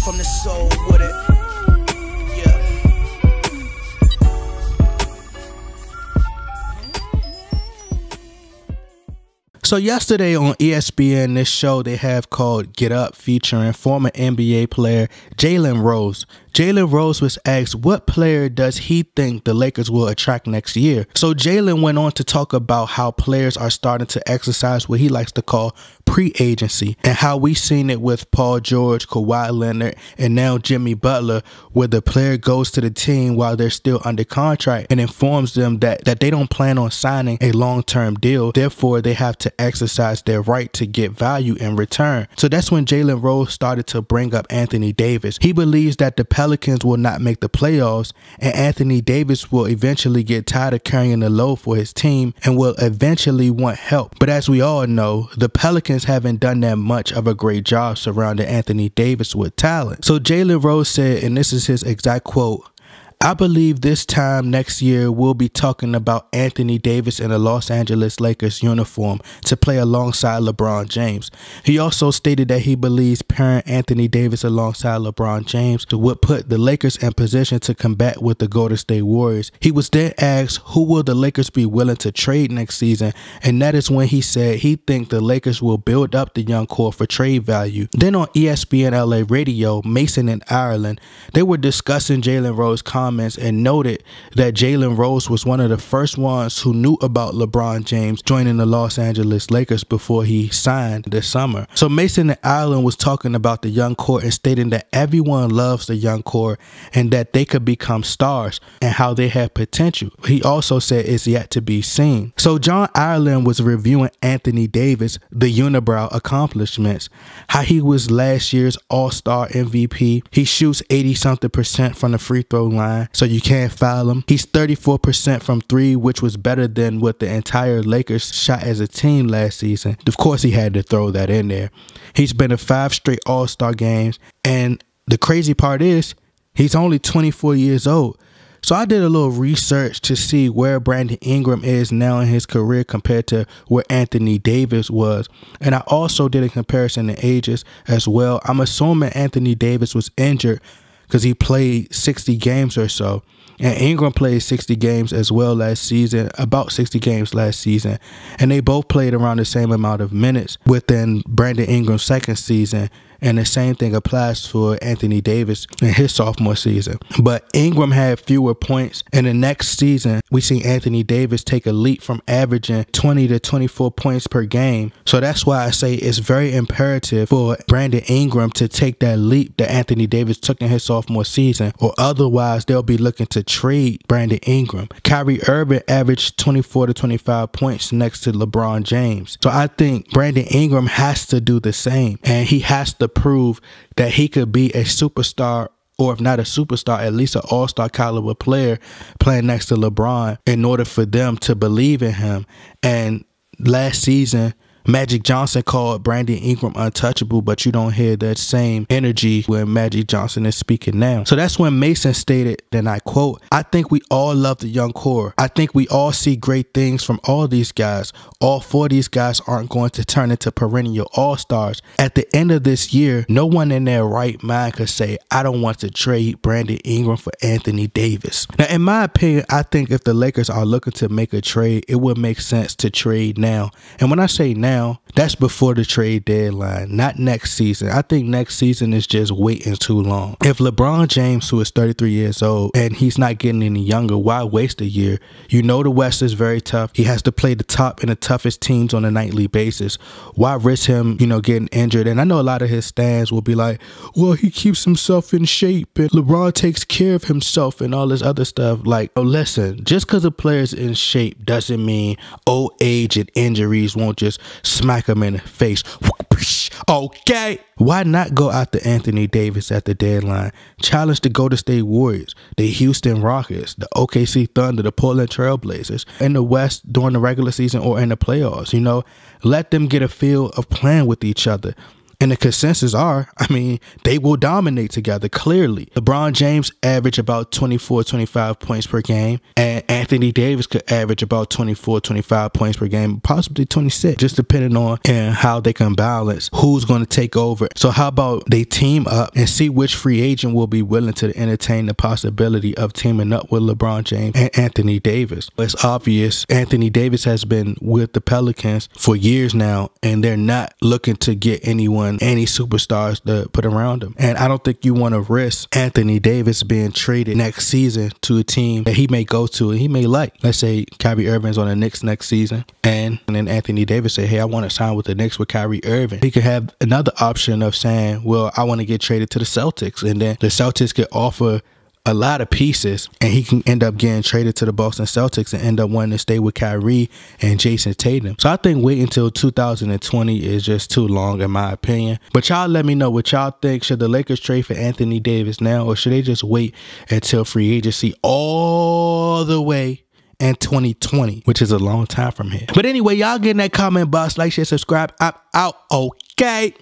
from the soul with it. Yeah. So yesterday on ESPN, this show they have called Get Up, featuring former NBA player Jalen Rose. Jalen Rose was asked what player does he think the Lakers will attract next year. So Jalen went on to talk about how players are starting to exercise what he likes to call pre-agency, and how we've seen it with Paul George, Kawhi Leonard, and now Jimmy Butler, where the player goes to the team while they're still under contract and informs them that they don't plan on signing a long-term deal. Therefore, they have to exercise their right to get value in return. So that's when Jalen Rose started to bring up Anthony Davis. He believes that the Pelicans will not make the playoffs, and Anthony Davis will eventually get tired of carrying the load for his team and will eventually want help. But as we all know, the Pelicans haven't done that much of a great job surrounding Anthony Davis with talent. So Jalen Rose said, and this is his exact quote, "I believe this time next year we'll be talking about Anthony Davis in a Los Angeles Lakers uniform to play alongside LeBron James." He also stated that he believes pairing Anthony Davis alongside LeBron James would put the Lakers in position to combat with the Golden State Warriors. He was then asked who will the Lakers be willing to trade next season, and that is when he said he thinks the Lakers will build up the young core for trade value. Then on ESPN LA Radio, Mason and Ireland, they were discussing Jalen Rose's comments and noted that Jalen Rose was one of the first ones who knew about LeBron James joining the Los Angeles Lakers before he signed this summer. So Mason and Ireland was talking about the young core and stating that everyone loves the young core and that they could become stars and how they have potential. He also said it's yet to be seen. So John Ireland was reviewing Anthony Davis, the unibrow accomplishments, how he was last year's All-Star MVP. He shoots 80-something% from the free throw line, so you can't foul him. He's 34% from three, which was better than what the entire Lakers shot as a team last season. Of course, he had to throw that in there. He's been to 5 straight All-Star games, and the crazy part is he's only 24 years old. So I did a little research to see where Brandon Ingram is now in his career compared to where Anthony Davis was. And I also did a comparison in ages as well. I'm assuming Anthony Davis was injured because he played 60 games or so. And Ingram played 60 games as well last season, about 60 games last season. And they both played around the same amount of minutes within Brandon Ingram's second season. And the same thing applies for Anthony Davis in his sophomore season. But Ingram had fewer points. In the next season, we see Anthony Davis take a leap from averaging 20 to 24 points per game. So that's why I say it's very imperative for Brandon Ingram to take that leap that Anthony Davis took in his sophomore season, or otherwise they'll be looking to trade Brandon Ingram. Kyrie Irving averaged 24 to 25 points next to LeBron James. So I think Brandon Ingram has to do the same, and he has to prove that he could be a superstar, or if not a superstar, at least an all-star caliber player playing next to LeBron in order for them to believe in him. And last season, Magic Johnson called Brandon Ingram untouchable, but you don't hear that same energy when Magic Johnson is speaking now. So that's when Mason stated, and I quote, "I think we all love the young core. I think we all see great things from all these guys. All 4 of these guys aren't going to turn into perennial all-stars. At the end of this year, no one in their right mind could say, I don't want to trade Brandon Ingram for Anthony Davis." Now, in my opinion, I think if the Lakers are looking to make a trade, it would make sense to trade now. And when I say now, that's before the trade deadline, not next season. I think next season is just waiting too long. If LeBron James, who is 33 years old, and he's not getting any younger, why waste a year? You know the West is very tough. He has to play the top and the toughest teams on a nightly basis. Why risk him, getting injured? And I know a lot of his stands will be like, well, he keeps himself in shape and LeBron takes care of himself and all this other stuff. Like, oh, listen, just because a player's in shape doesn't mean old age and injuries won't just smack him in the face. Okay. Why not go after Anthony Davis at the deadline? Challenge the Golden State Warriors, the Houston Rockets, the OKC Thunder, the Portland Trail Blazers in the West during the regular season or in the playoffs. Let them get a feel of playing with each other. And the consensus are, I mean, they will dominate together, clearly. LeBron James average about 24, 25 points per game, and Anthony Davis could average about 24, 25 points per game, possibly 26, just depending on how they can balance who's going to take over. So how about they team up and see which free agent will be willing to entertain the possibility of teaming up with LeBron James and Anthony Davis. It's obvious Anthony Davis has been with the Pelicans for years now, and they're not looking to get any superstars to put around him. And I don't think you want to risk Anthony Davis being traded next season to a team that he may go to and he may like. Let's say Kyrie Irving's on the Knicks next season, and then Anthony Davis say, hey, I want to sign with the Knicks with Kyrie Irving. He could have another option of saying, well, I want to get traded to the Celtics, and then the Celtics could offer a lot of pieces, and he can end up getting traded to the Boston Celtics and end up wanting to stay with Kyrie and Jason Tatum. So I think waiting until 2020 is just too long, in my opinion. But y'all let me know what y'all think. Should the Lakers trade for Anthony Davis now, or should they just wait until free agency all the way in 2020, which is a long time from here? But anyway, y'all get in that comment box, like, share, subscribe. I'm out. Okay.